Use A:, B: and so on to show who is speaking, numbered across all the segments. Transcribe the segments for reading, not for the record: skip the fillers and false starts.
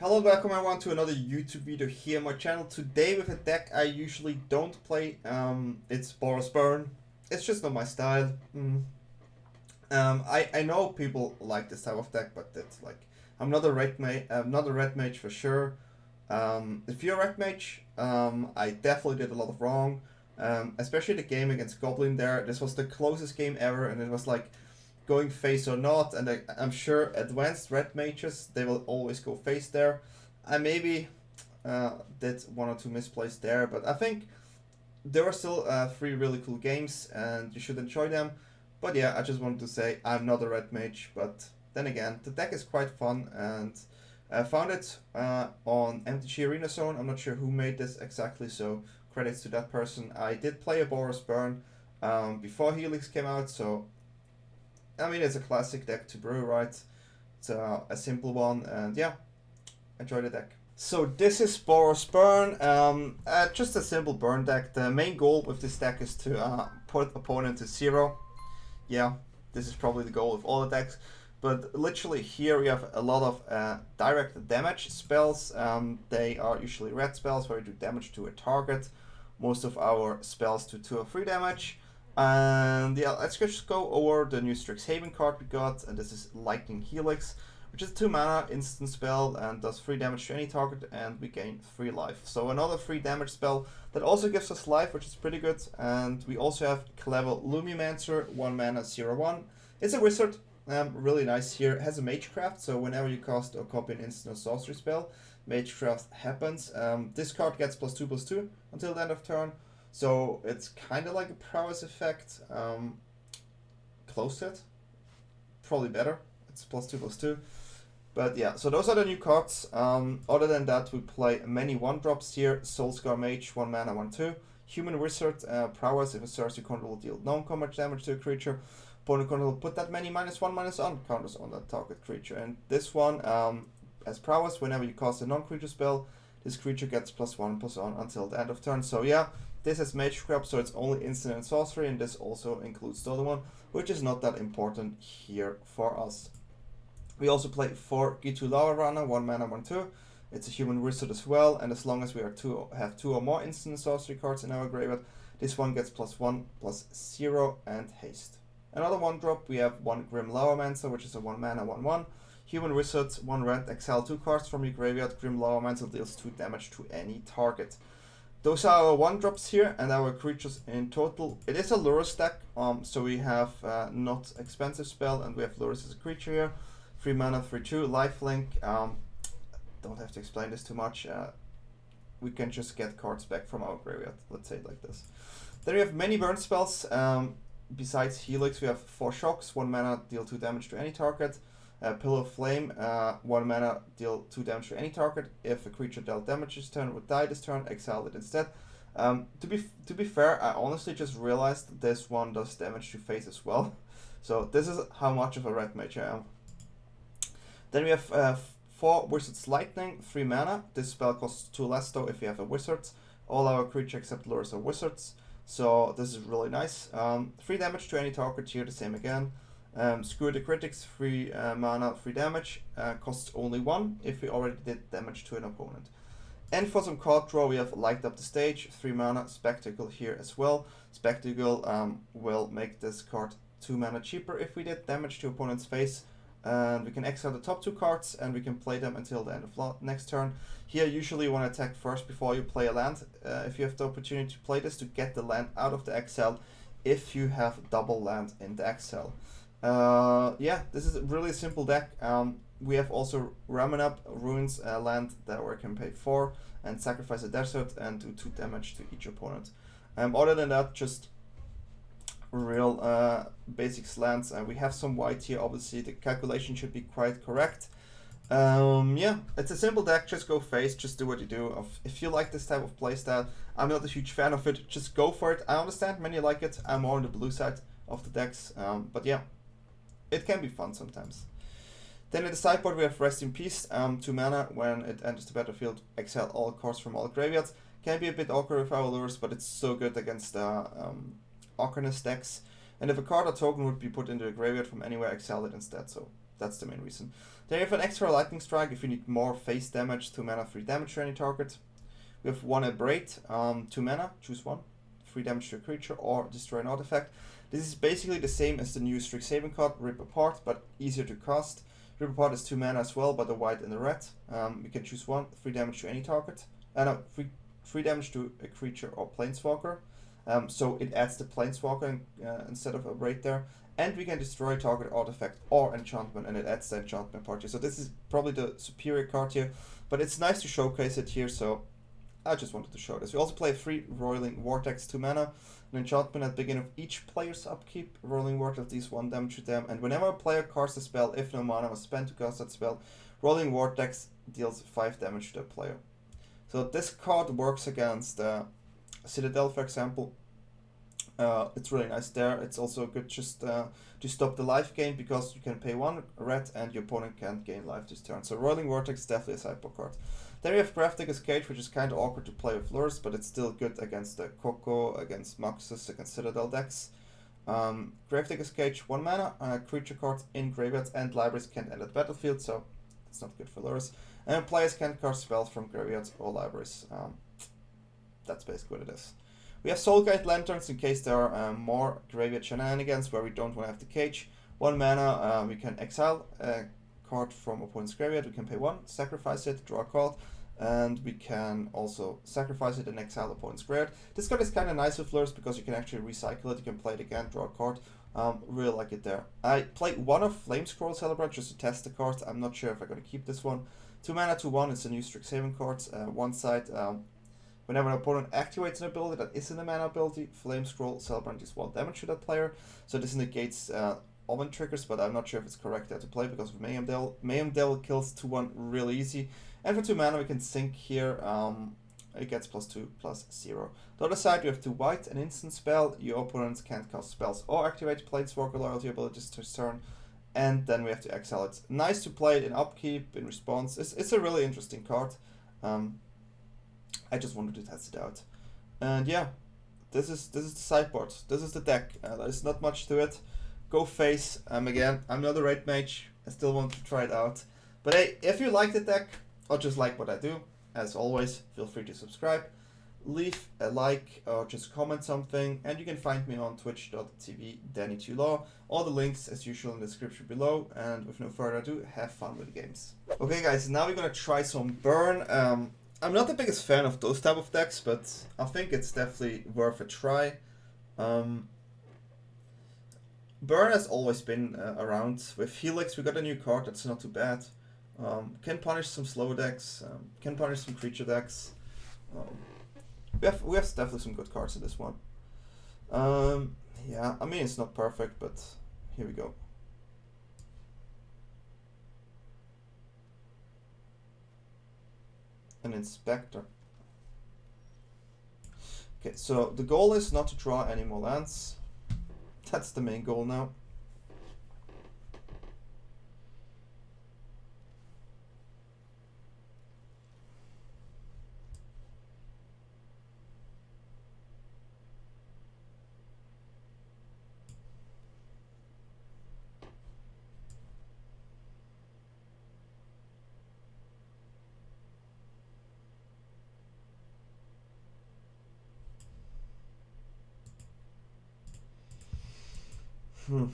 A: Hello and welcome everyone to another YouTube video here on my channel. Today with a deck I usually don't play. It's Boros Burn. It's just not my style. I know people like this type of deck, but it's like I'm not a red mage for sure. If you're a red mage, I definitely did a lot of wrong. Especially the game against Goblin there. This was the closest game ever, and it was like going face or not, and I'm sure advanced red mages, they will always go face there. I maybe did one or two misplays there, but I think there are still 3 really cool games and you should enjoy them. But yeah, I just wanted to say I'm not a red mage, but then again, the deck is quite fun, and I found it on MTG Arena Zone. I'm not sure who made this exactly, so credits to that person. I did play a Boros Burn before Helix came out, so I mean, it's a classic deck to brew, right? It's a simple one, and yeah, enjoy the deck. So this is Boros Burn, just a simple burn deck. The main goal with this deck is to put opponent to 0. Yeah, this is probably the goal of all the decks. But literally here we have a lot of direct damage spells. They are usually red spells where you do damage to a target. Most of our spells do 2 or 3 damage. And yeah, let's just go over the new Strixhaven card we got, and this is Lightning Helix, which is a 2 mana instant spell and does 3 damage to any target, and we gain 3 life. So another 3 damage spell that also gives us life, which is pretty good. And we also have Clever Lumimancer, 1 mana 0/1. It's a wizard, really nice here. It has a Magecraft, so whenever you cast or copy an instant or sorcery spell, Magecraft happens. This card gets +2/+2 until the end of turn. So it's kind of like a prowess effect, close to it, probably better, it's +2/+2, but yeah, so those are the new cards. Other than that, we play many 1-drops here. Soul-Scar Mage, 1 mana 1/2, Human Wizard, prowess, if a sorcery control will deal non-combat damage to a creature, opponent control will put that many -1/-on counters on that target creature. And this one, as prowess, whenever you cast a non-creature spell, this creature gets +1/+on until the end of turn. So yeah, this is Magecraft, so it's only instant and sorcery, and this also includes the other one, which is not that important here for us. We also play 4 Ghitu Lavarunner, 1 mana 1/2. It's a human wizard as well, and as long as we have 2 or more instant and sorcery cards in our graveyard, this one gets +1/+0 and haste. Another 1-drop, we have 1 Grim Lavamancer, which is a 1 mana 1/1. Human wizard, 1 red, exile 2 cards from your graveyard. Grim Lavamancer deals 2 damage to any target. Those are our 1-drops here, and our creatures in total. It is a Lurrus deck, so we have not expensive spell, and we have Lurrus as a creature here. 3 mana, 3/2, lifelink. Don't have to explain this too much. We can just get cards back from our graveyard, let's say it like this. Then we have many burn spells. Besides Helix, we have 4 shocks, 1 mana, deal 2 damage to any target. Pillar of Flame, 1 mana, deal 2 damage to any target. If a creature dealt damage this turn would die this turn, exile it instead. To be fair, I honestly just realized that this one does damage to face as well. So this is how much of a red mage I am. Then we have 4 Wizards Lightning, 3 mana. This spell costs 2 less though if you have a wizard. All our creatures except Lurrus are wizards, so this is really nice. 3 damage to any target here, the same again. Skewer the Critics, 3 mana, 3 damage, costs only 1 if we already did damage to an opponent. And for some card draw, we have Light Up the Stage, 3 mana, Spectacle here as well. Spectacle will make this card 2 mana cheaper if we did damage to opponent's face. And we can exile the top 2 cards, and we can play them until the end of next turn. Here, usually you want to attack first before you play a land, if you have the opportunity to play this to get the land out of the exile, if you have double land in the exile. Yeah, this is a really simple deck. We have also Ramunap Ruins land that we can pay 4 and sacrifice a desert and do 2 damage to each opponent. Other than that, just real basic lands. We have some white here, obviously the calculation should be quite correct. Yeah, it's a simple deck, just go face, just do what you do. If you like this type of playstyle, I'm not a huge fan of it, just go for it. I understand many like it, I'm more on the blue side of the decks, but yeah. It can be fun sometimes. Then in the sideboard we have Rest in Peace, 2 mana. When it enters the battlefield, exile all cards from all graveyards. Can be a bit awkward with our Lurrus, but it's so good against Ocarnus decks. And if a card or token would be put into a graveyard from anywhere, exile it instead. So That's the main reason. Then you have an extra Lightning Strike if you need more face damage, 2 mana, 3 damage to any target. We have 1 Abrade, 2 mana, choose 1, 3 damage to a creature or destroy an artifact. This is basically the same as the new Strixhaven card, Rip Apart, but easier to cast. Rip Apart is 2 mana as well, but the white and the red. You can choose 1, 3 damage to any target. No, 3 damage to a creature or planeswalker. So it adds the planeswalker instead of Abrade there. And we can destroy target artifact or enchantment, and it adds the enchantment part here. So this is probably the superior card here, but it's nice to showcase it here, so I just wanted to show this. We also play 3 Roiling Vortex, 2 mana, an enchantment at the beginning of each player's upkeep. Roiling Vortex deals 1 damage to them, and whenever a player casts a spell, if no mana was spent to cast that spell, Roiling Vortex deals 5 damage to the player. So this card works against Citadel, for example. It's really nice there. It's also good just to stop the life gain, because you can pay 1 red and your opponent can't gain life this turn. So Roiling Vortex is definitely a sideboard card. Then we have Gravedigger's Cage, which is kind of awkward to play with Lurrus, but it's still good against the Coco, against Muxus, against Citadel decks. Gravedigger's Cage, 1 mana, creature cards in graveyards and libraries can't enter the battlefield, so it's not good for Lurrus. And players can't cast spells from graveyards or libraries. That's basically what it is. We have Soul Guide Lanterns in case there are more graveyard shenanigans where we don't want to have the cage. 1 mana, we can exile a card from opponent's graveyard, we can pay 1, sacrifice it, draw a card, and we can also sacrifice it and exile opponent's graveyard. This card is kind of nice with Lurrus because you can actually recycle it, you can play it again, draw a card. Really like it there. I played 1 of Flame Scroll Celebrant just to test the cards. I'm not sure if I'm going to keep this one. 2 mana, 2/1, it's a new Strixhaven card. One side, whenever an opponent activates an ability that isn't a mana ability, Flame Scroll Celebrant is 1 damage to that player. So this negates Omen triggers, but I'm not sure if it's correct there to play because of Mayhem Devil. Mayhem Devil kills 2/1 really easy. And for 2 mana we can sink here. It gets +2/+0. The other side, you have 2 white, an instant spell. Your opponents can't cast spells or activate Planeswalker loyalty abilities this turn. And then we have to exile it. Nice to play it in upkeep, in response. It's a really interesting card. I just wanted to test it out. And yeah, this is the sideboard. This is the deck. There's not much to it. Go face. Again, I'm not a red mage. I still want to try it out. But hey, if you like the deck, or just like what I do, as always, feel free to subscribe, leave a like, or just comment something, and you can find me on twitch.tv DanyTLaw. All the links, as usual, in the description below, and with no further ado, have fun with the games. Okay guys, now we're gonna try some Burn. I'm not the biggest fan of those type of decks, but I think it's definitely worth a try. Burn has always been around. With Helix, we got a new card that's not too bad. Can punish some slow decks, can punish some creature decks. We have definitely some good cards in this one. Yeah, I mean it's not perfect, but here we go. An Inspector. Okay, so the goal is not to draw any more lands. That's the main goal now. Hmm.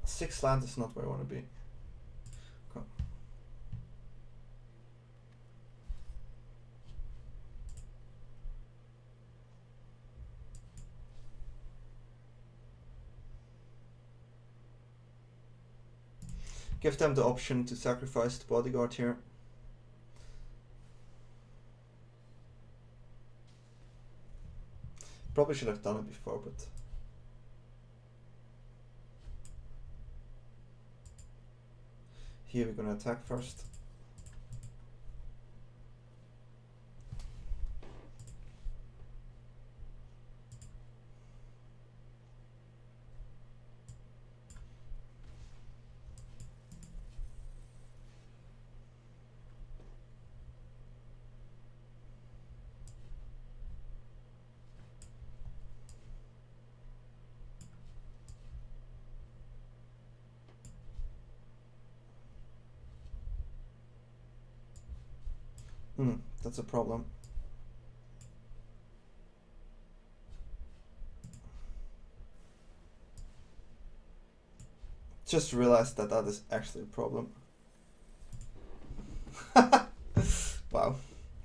A: 6 land is not where I want to be. Okay. Give them the option to sacrifice the bodyguard here. Probably should have done it before, but here we're gonna attack first. That's a problem. Just realized that that is actually a problem. Wow.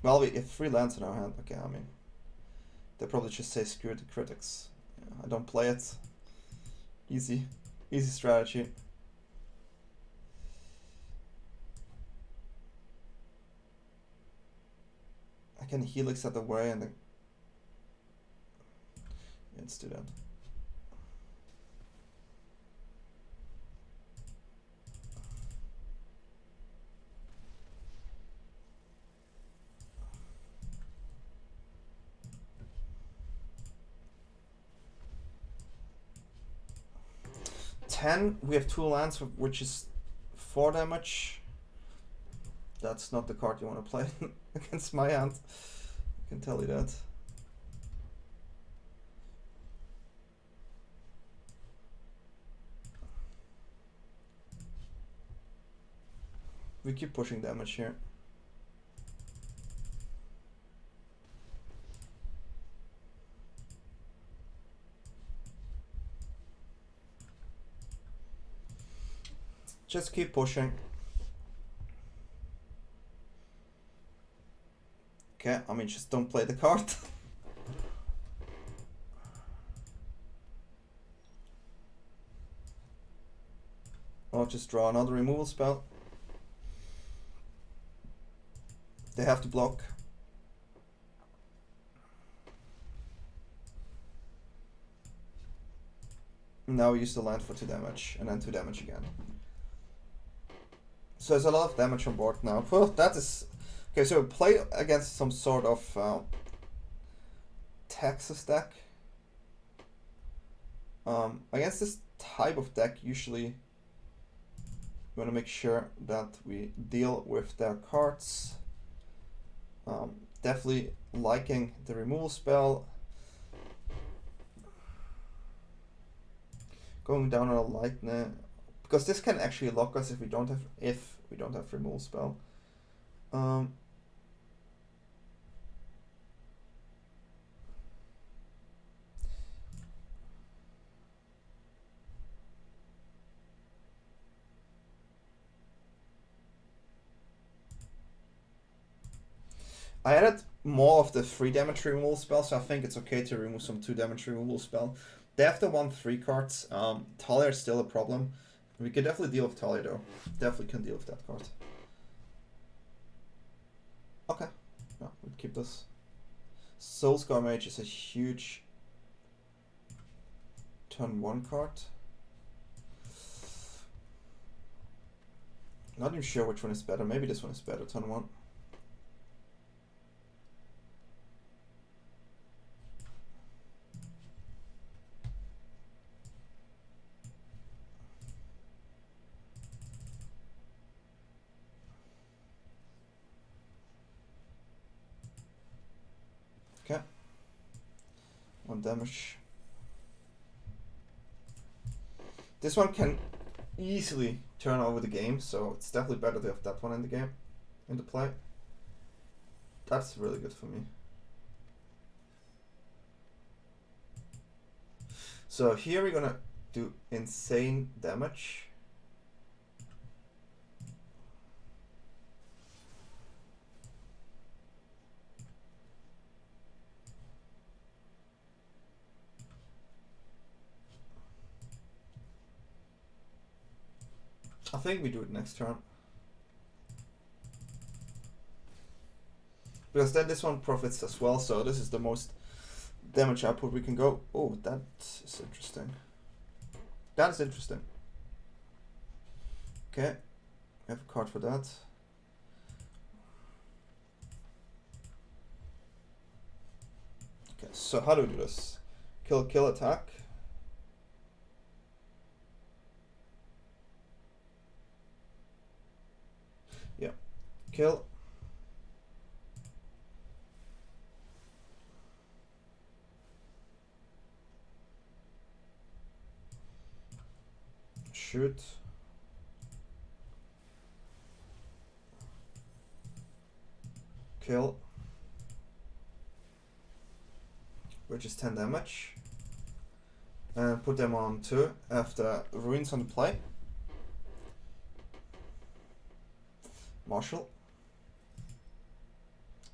A: Well, we have 3 lands in our hand. Okay, I mean, they probably just say Skewer the Critics. Yeah, I don't play it. Easy strategy. I can Helix out the way and then... Yeah, let's do that. We have 2 lands, which is 4 damage. That's not the card you want to play against my hand. I can tell you that. We keep pushing damage here. Just keep pushing. Okay, I mean, just don't play the card. I'll just draw another removal spell. They have to block. Now we use the land for 2 damage, and then 2 damage again. So there's a lot of damage on board now. Well, that is... Okay, so play against some sort of Taxes deck. Against this type of deck, usually we want to make sure that we deal with their cards. Definitely liking the removal spell. Going down on a lightning, because this can actually lock us if we don't have removal spell. I added more of the 3 damage removal spell, so I think it's okay to remove some 2 damage removal spell. They have the 1/3 cards. Talia is still a problem. We can definitely deal with Talia though. Definitely can deal with that card. Okay. Yeah, we'll keep this. Soul-Scar Mage is a huge turn 1 card. Not even sure which one is better. Maybe this one is better, turn 1. Okay. 1 damage. This one can easily turn over the game, so it's definitely better to have that one in the game, into play. That's really good for me. So here we're gonna do insane damage. I think we do it next turn. Because then this one profits as well, so this is the most damage output we can go. Oh, that is interesting. That is interesting. Okay, I have a card for that. Okay, so how do we do this? Kill, attack. Yeah, kill. Shoot. Kill. Which is 10 damage. And put them on 2 after Ruins on the play. Marshal.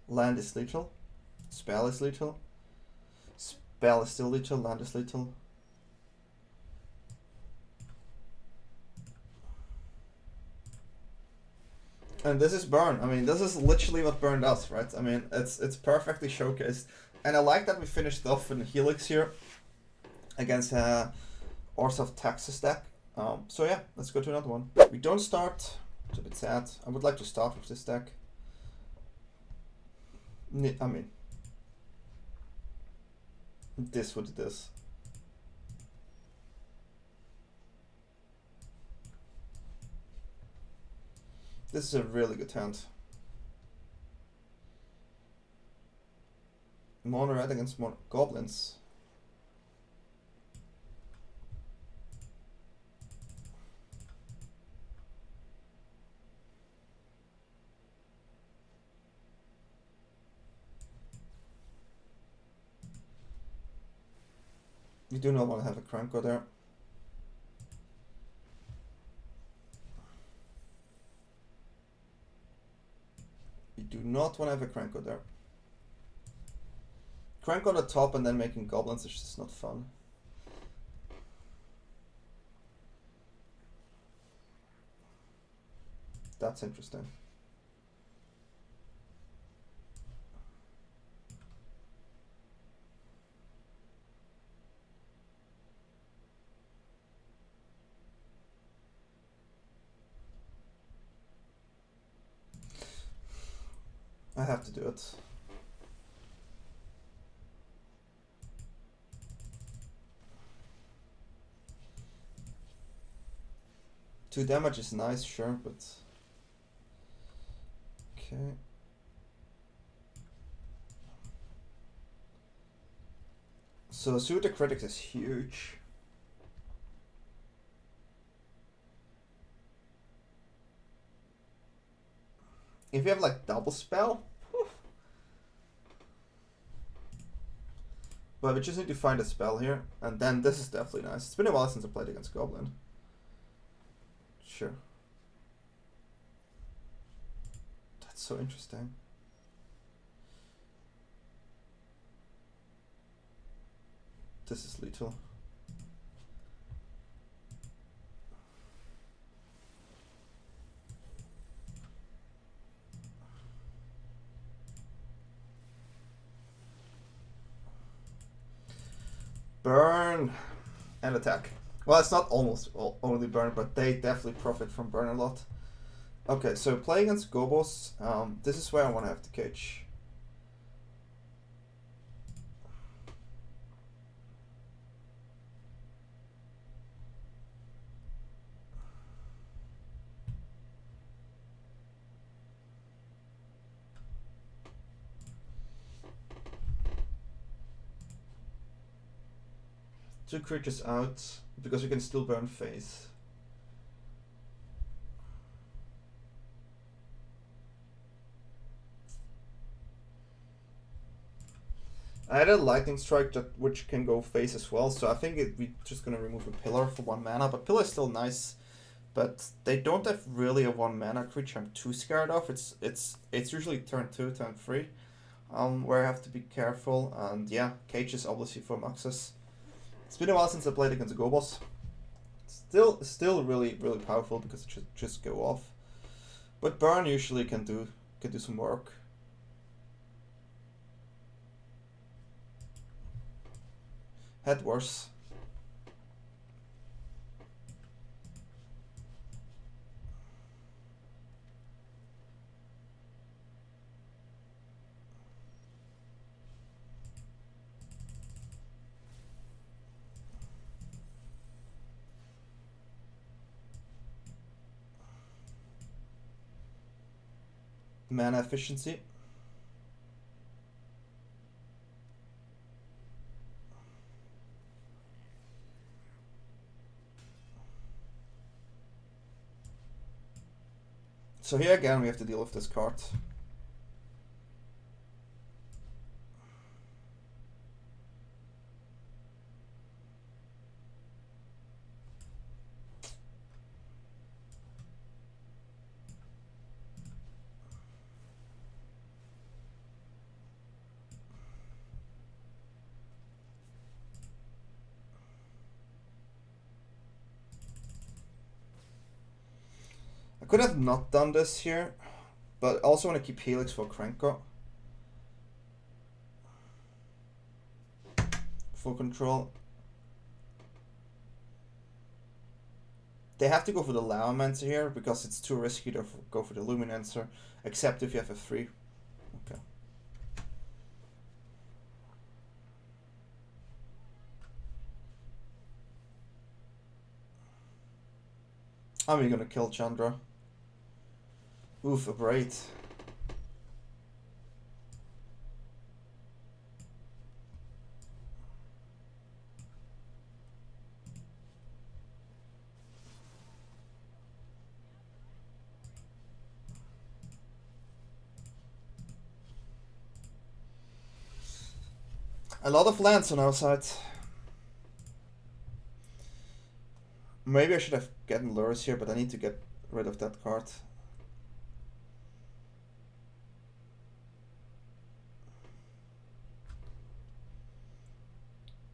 A: Land is lethal. Spell is lethal. Spell is still lethal. Land is lethal. And this is Burn. I mean, this is literally what Burn does, right? I mean, it's perfectly showcased. And I like that we finished off in Helix here against Orzhov Taxes deck. So yeah, let's go to another one. We don't start. It's a bit sad. I would like to start with this deck. I mean, this what it is. This is a really good hand. Mono red against mono goblins. You do not want to have a Cranko there. You do not want to have a Cranko there. Crank on the top and then making goblins is just not fun. That's interesting. I have to do it. Two damage is nice, sure, but okay. So Skewer the Critics is huge. If you have like double spell, whew. But we just need to find a spell here, and then this is definitely nice. It's been a while since I played against Goblin. Sure. That's so interesting. This is lethal. Burn and attack. Well, it's not almost only burn, but they definitely profit from burn a lot. Okay, so play against Gobos. This is where I want to have the cage. Two creatures out, because we can still burn face. I had a lightning strike that which can go face as well, so I think we're just gonna remove a pillar for 1 mana, but pillar is still nice. But they don't have really a 1 mana creature I'm too scared of. It's usually turn 2, turn 3, where I have to be careful, and yeah, cage is obviously for Muxus. It's been a while since I played against the Gobos. Still really powerful because it should just go off. But burn usually can do some work. Had worse. Mana efficiency. So here again we have to deal with this card. Could have not done this here, but also want to keep Helix for Krenko. Full control. They have to go for the Lavamancer here because it's too risky to go for the Lumimancer, except if you have a 3. Okay. I'm gonna kill Chandra. Oof, a braid. A lot of lands on our side. Maybe I should have gotten Lurrus here, but I need to get rid of that card.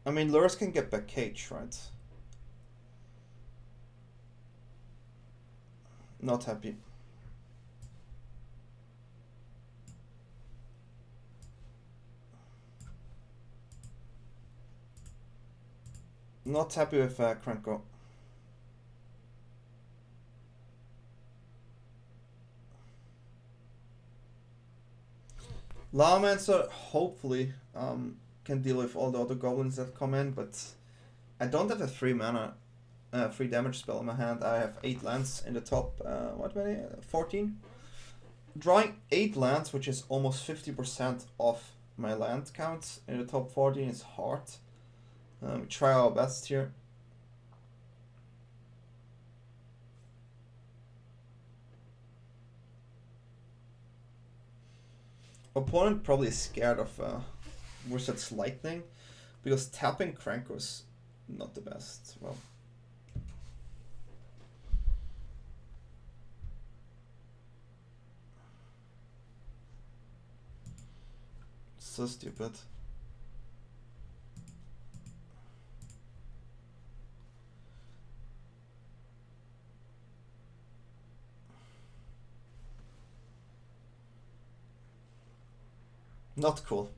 A: I mean, Lurrus can get back Cage, right? Not happy. Not happy with Krenko. Lavamancer hopefully can deal with all the other goblins that come in, but I don't have a 3 mana, 3 damage spell in my hand. I have 8 lands in the top, what many? 14? Drawing 8 lands, which is almost 50% of my land count in the top 14 is hard. We try our best here. Opponent probably is scared of Wizard's Lightning because tapping Krenko is not the best. Well, so stupid. Not cool.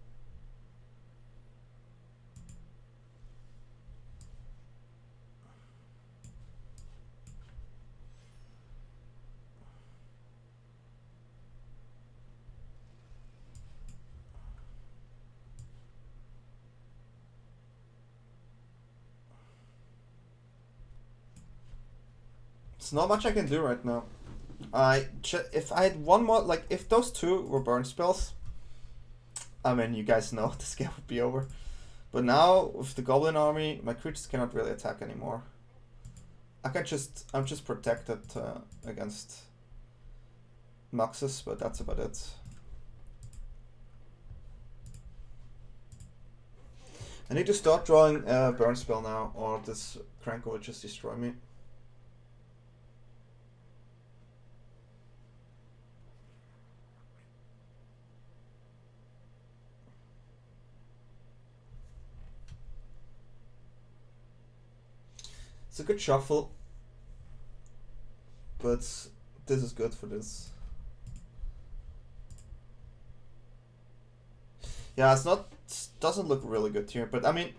A: It's not much I can do right now. If I had one more, like if those 2 were burn spells, I mean, you guys know this game would be over. But now, with the Goblin army, my creatures cannot really attack anymore. I'm just protected against Muxus, but that's about it. I need to start drawing a burn spell now, or this Krenko will just destroy me. It's a good shuffle, but this is good for this. Yeah, doesn't look really good here, but I mean,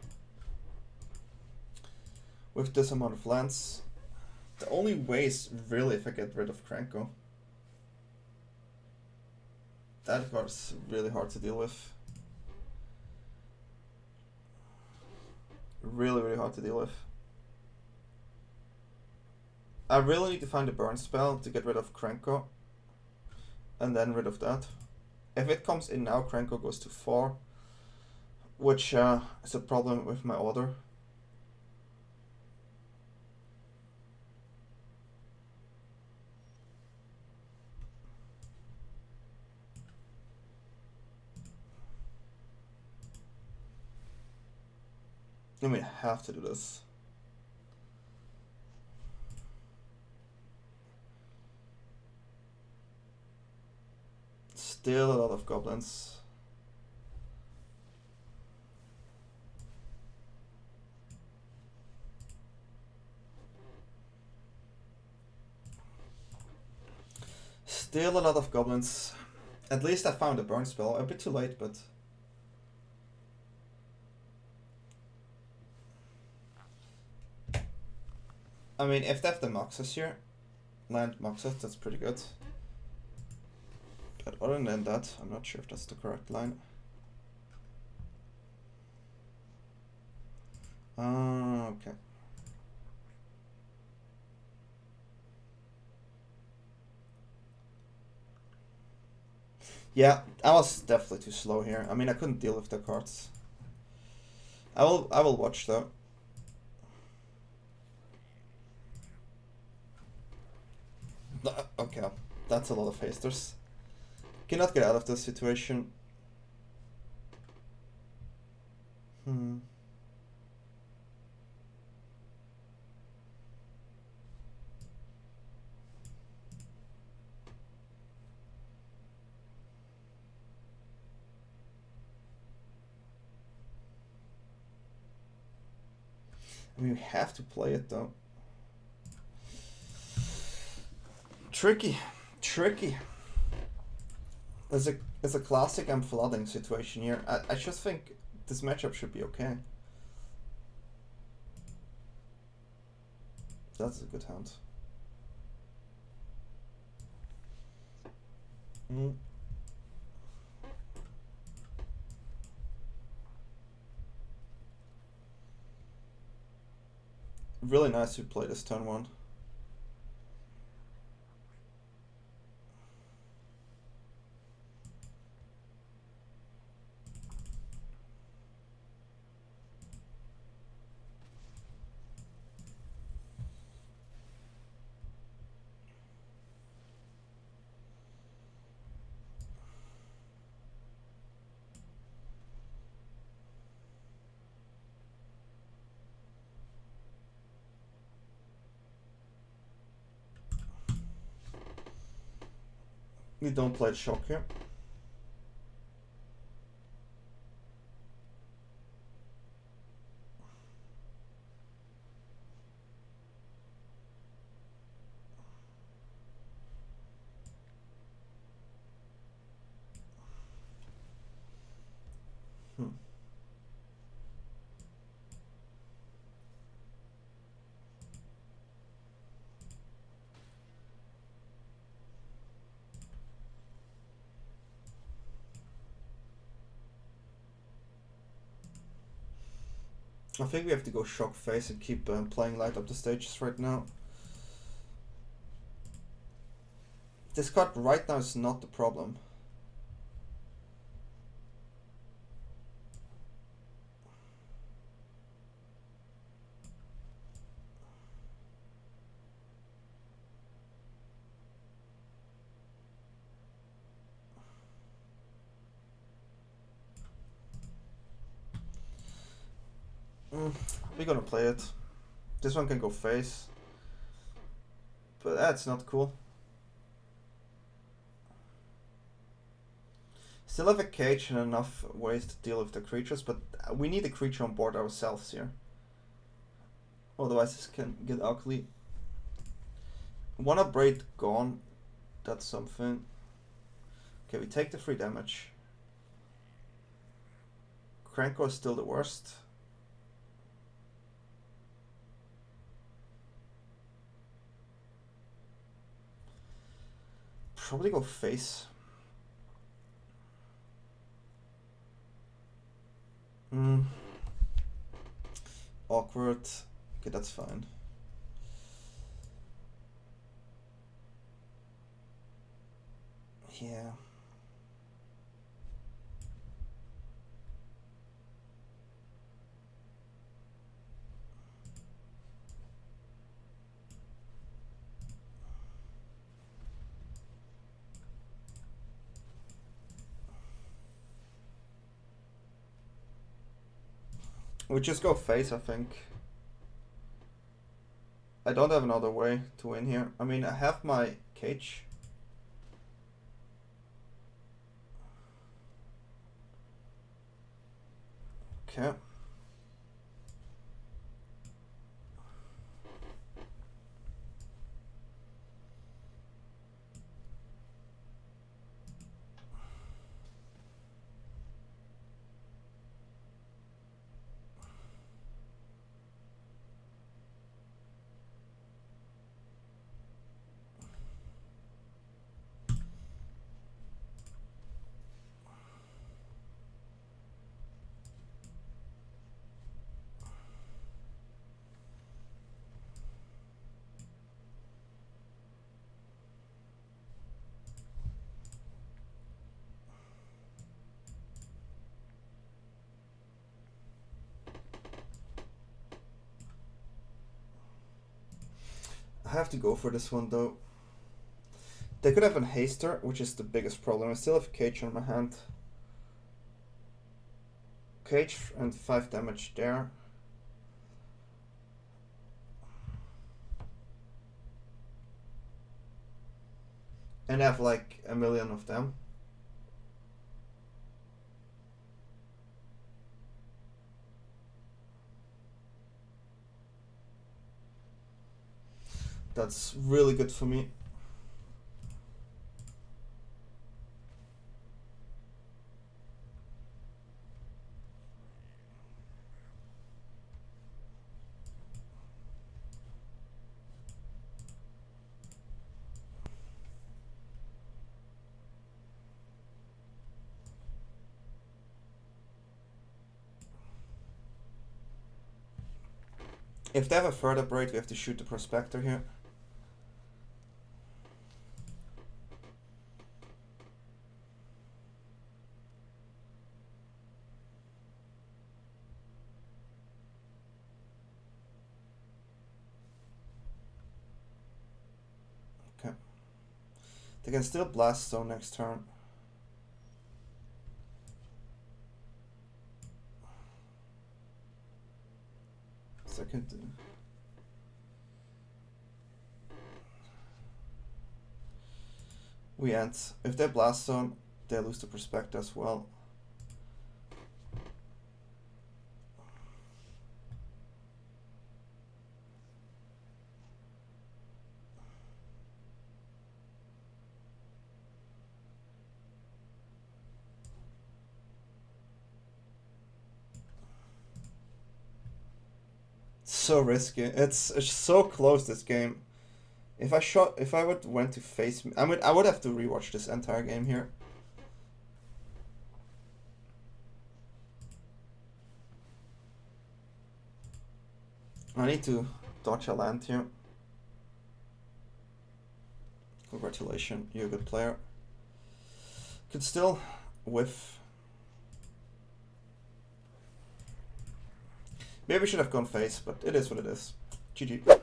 A: with this amount of lands, the only way is really if I get rid of Krenko. That card is really hard to deal with. Really, really hard to deal with. I really need to find a burn spell to get rid of Krenko, and then rid of that. If it comes in now, Krenko goes to 4, which is a problem with my order. I mean, I have to do this. Still a lot of goblins. Still a lot of goblins. At least I found a burn spell. A bit too late, but... I mean, if they have the Moxes here, land Moxes, that's pretty good. But other than that, I'm not sure if that's the correct line. Okay. Yeah, I was definitely too slow here. I mean, I couldn't deal with the cards. I will watch though. Okay, that's a lot of hasters. Cannot get out of this situation. I mean, we have to play it though. Tricky. It's a classic I'm flooding situation here. I just think this matchup should be okay. That's a good hand. Really nice to play this turn one. We don't play shock here. I think we have to go shock face and keep playing light up the stages right now. This card right now is not the problem. We're gonna play it. This one can go face. But that's not cool. Still have a cage and enough ways to deal with the creatures, but we need a creature on board ourselves here. Otherwise this can get ugly. One upgrade gone. That's something. Okay, we take the 3 damage. Cranko is still the worst. Probably go face. Awkward. Okay, that's fine. Yeah. We just go face, I think. I don't have another way to win here. I mean, I have my cage. Okay. I have to go for this one though. They could have an haster, which is the biggest problem. I still have Cage on my hand. Cage and 5 damage there. And I have like a million of them. That's really good for me. If they have a further braid, we have to shoot the Prospector here. Okay. They can still Blast Zone next turn. Second. We end. If they Blast Zone, they lose the Prospector as well. So risky. It's so close, this game. If I went to face me, I would have to rewatch this entire game here. I need to dodge a land here. Congratulations, you're a good player. Could still whiff. Maybe we should have gone face, but it is what it is. GG.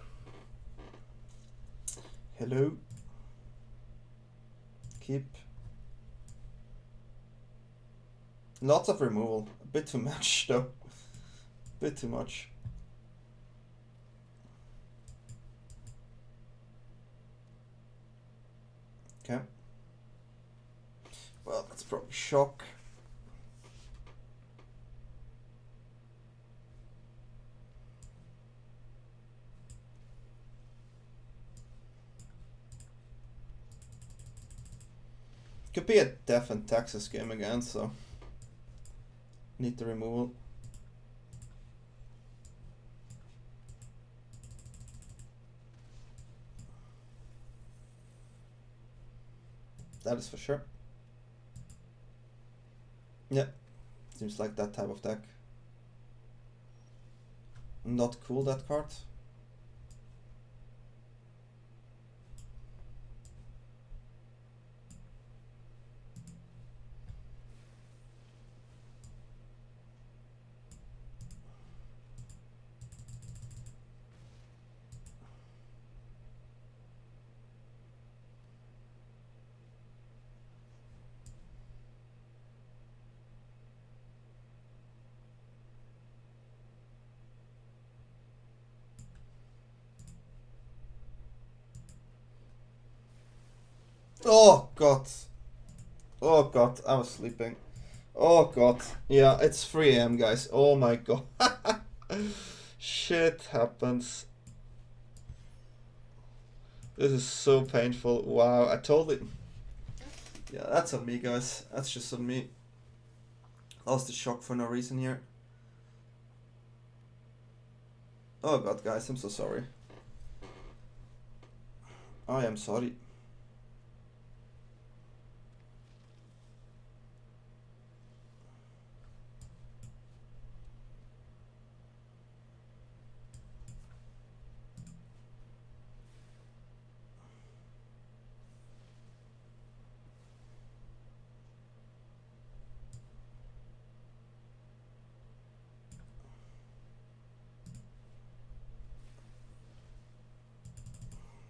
A: Hello. Keep. Lots of removal. A bit too much though. Bit too much. Okay. Well, that's probably shock. Could be a Death and Taxes game again, so need the removal. That is for sure. Yeah, seems like that type of deck. Not cool, that card. Oh god. Oh god, I was sleeping. Oh god. Yeah, it's 3 AM guys. Oh my god. Shit happens. This is so painful. Wow, I totally... Yeah, that's on me guys. That's just on me. Lost the shock for no reason here. Oh god guys, I'm so sorry. I am sorry.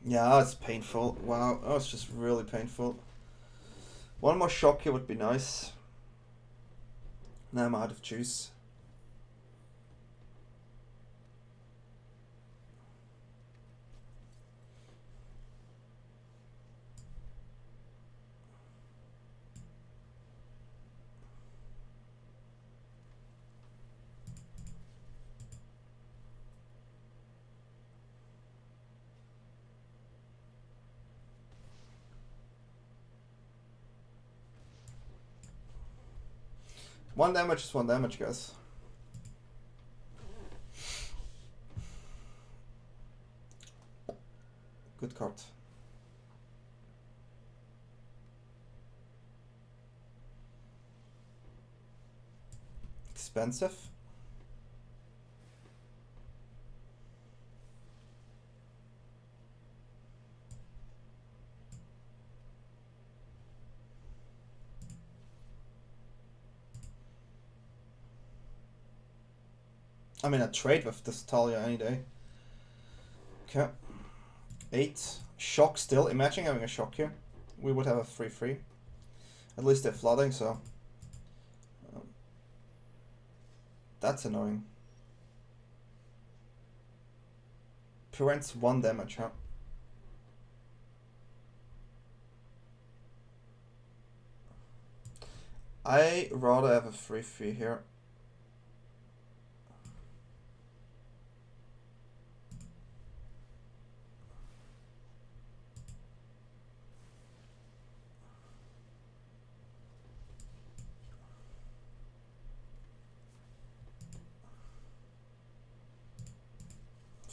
A: Yeah, it's painful. Wow, oh, it's just really painful. One more shock here would be nice. Now I'm out of juice. One damage is one damage, guys. Good card. Expensive. I mean, I'd trade with this Talia any day. Okay. 8. Shock still. Imagine having a shock here. We would have a 3-3. At least they're flooding, so... that's annoying. Prevents 1 damage, huh? I rather have a 3-3 here.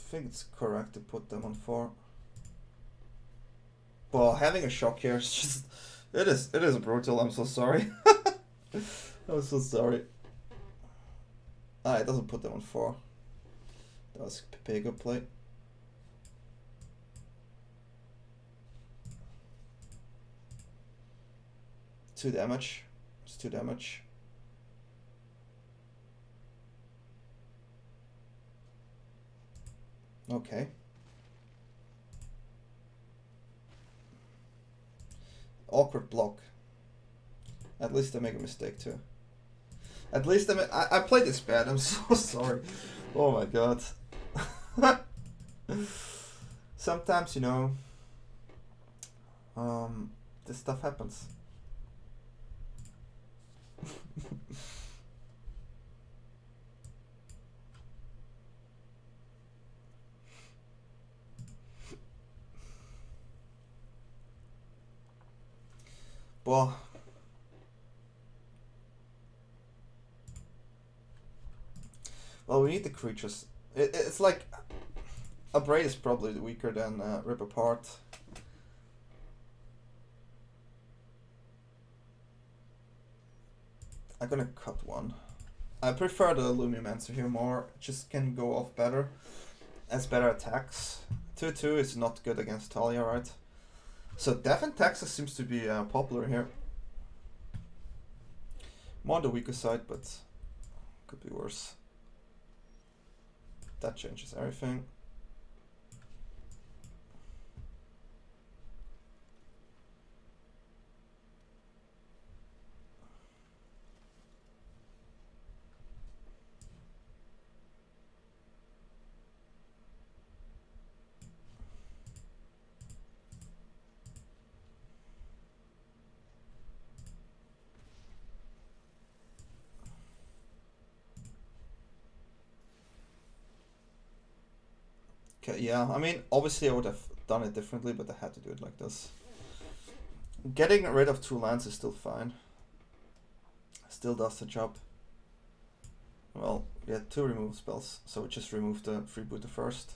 A: I think it's correct to put them on 4. Well, having a shock here is just... It is brutal, I'm so sorry. I'm so sorry. Ah, it doesn't put them on 4. That was a good play. Two damage. It's 2 damage. Okay. Awkward block. At least I make a mistake too. At least I played this bad. I'm so sorry. Oh my god. Sometimes, you know, this stuff happens. Well, we need the creatures. It's like Abrade is probably weaker than Rip Apart. I'm gonna cut 1. I prefer the Lumimancer here more. Just can go off better. Has better attacks. 2/2 is not good against Talia, right? So Death and Taxes seems to be popular here. More on the weaker side, but could be worse. That changes everything. Okay, yeah, I mean, obviously I would have done it differently, but I had to do it like this. Getting rid of 2 lands is still fine. Still does the job. Well, we had 2 remove spells, so we just removed the freebooter first.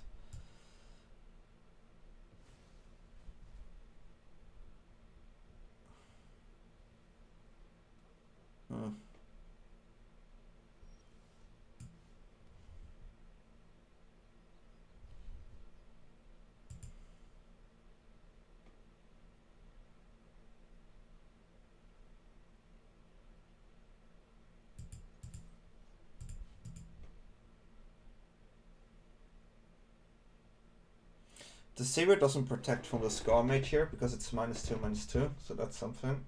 A: The Seaver doesn't protect from the Scar Mage here because it's -2/-2, so that's something.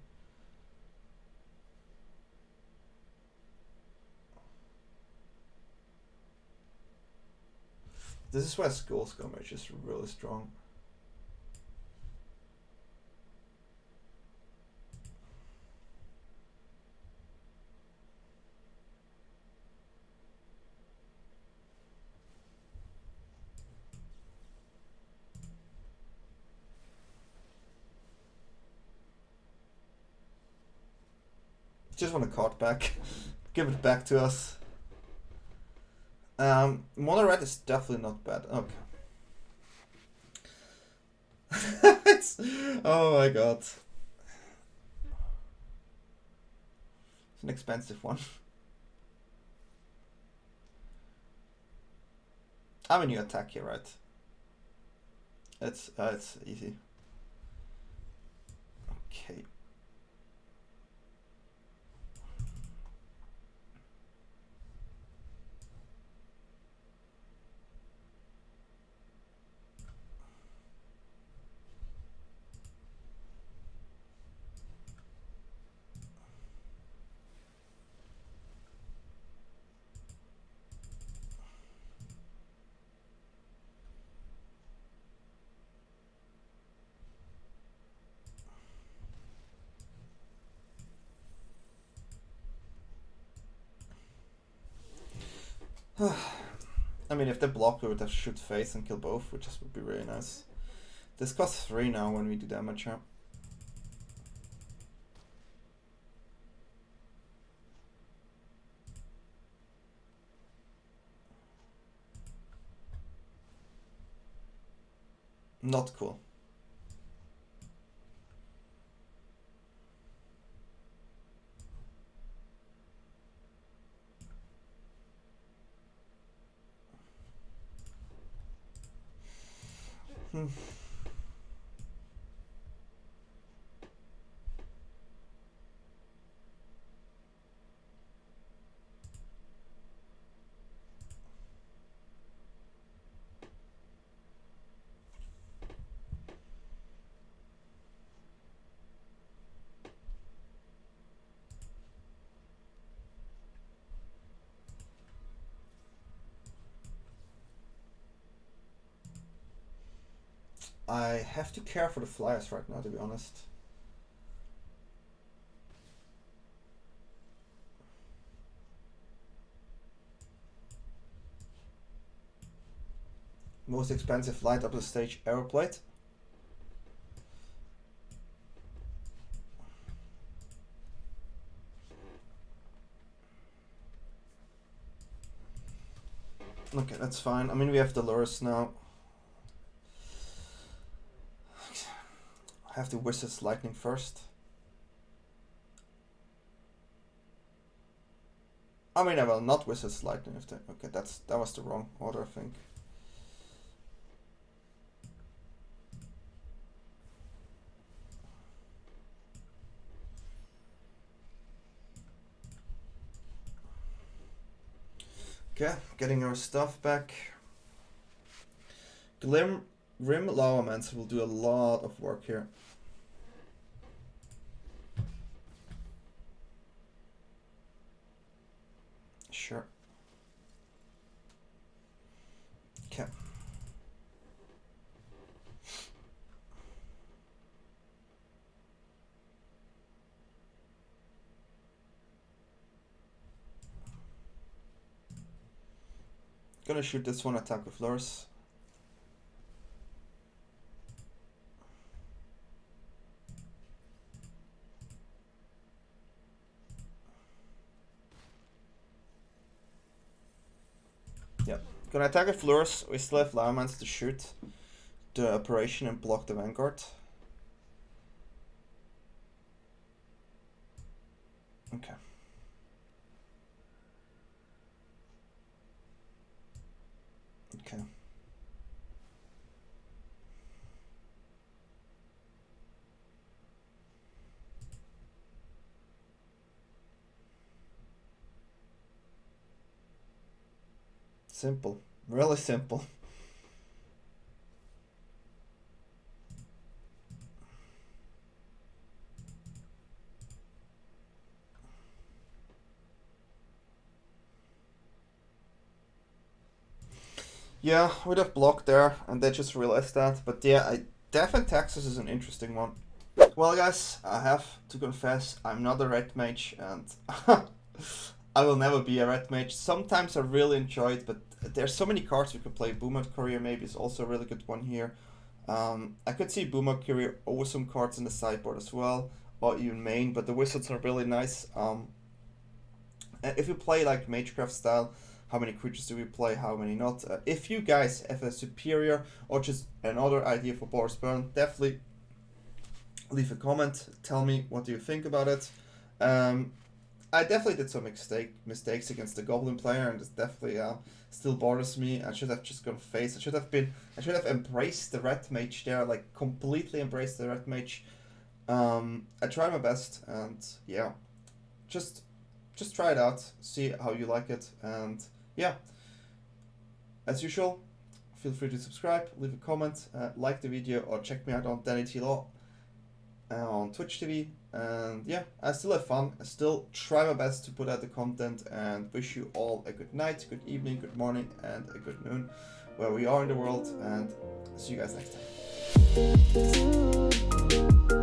A: This is where Soul-Scar Mage is really strong. Just want a card back. Give it back to us. Mono red is definitely not bad. Okay. Oh my god. It's an expensive one. I mean, you attack here, right? It's easy. Okay. I mean, if they block, we would have shoot face and kill both, which would be really nice. This costs 3 now when we do damage, huh? Not cool. I have to care for the flyers right now, to be honest. Most expensive light up the stage Aeroplate. Okay, that's fine. I mean, we have the Lurrus now. I have to Wizard's Lightning first. I mean, I will not Wizard's Lightning if they... Okay, that was the wrong order, I think. Okay, getting our stuff back. Grim Lavamancer will do a lot of work here. Sure. Okay. Gonna shoot this one, attack with Lurrus. Yeah, gonna attack with Lurrus. We still have Lavamancer to shoot the operation and block the Vanguard. Okay. Okay. Simple. Really simple. Yeah, we'd have blocked there, and they just realized that. But yeah, DanyTLaw Taxes is an interesting one. Well, guys, I have to confess, I'm not a red mage, and I will never be a red mage. Sometimes I really enjoy it, but there's so many cards we could play. Boomer Courier maybe is also a really good one here. I could see Boomer Courier over some cards in the sideboard as well, or even main, but the wizards are really nice. If you play like Magecraft style, how many creatures do we play, how many not? If you guys have a superior or just another idea for Boros Burn, definitely leave a comment. Tell me what do you think about it. I definitely did some mistakes against the Goblin player, and it definitely still bothers me. I should have just gone face. I should have embraced the red mage there, like completely embraced the red mage. I tried my best, and yeah, just try it out, see how you like it, and yeah, as usual, feel free to subscribe, leave a comment, like the video, or check me out on DanyTLaw on Twitch TV. And yeah, I still have fun, I still try my best to put out the content, and wish you all a good night, good evening, good morning, and a good noon where we are in the world, and see you guys next time.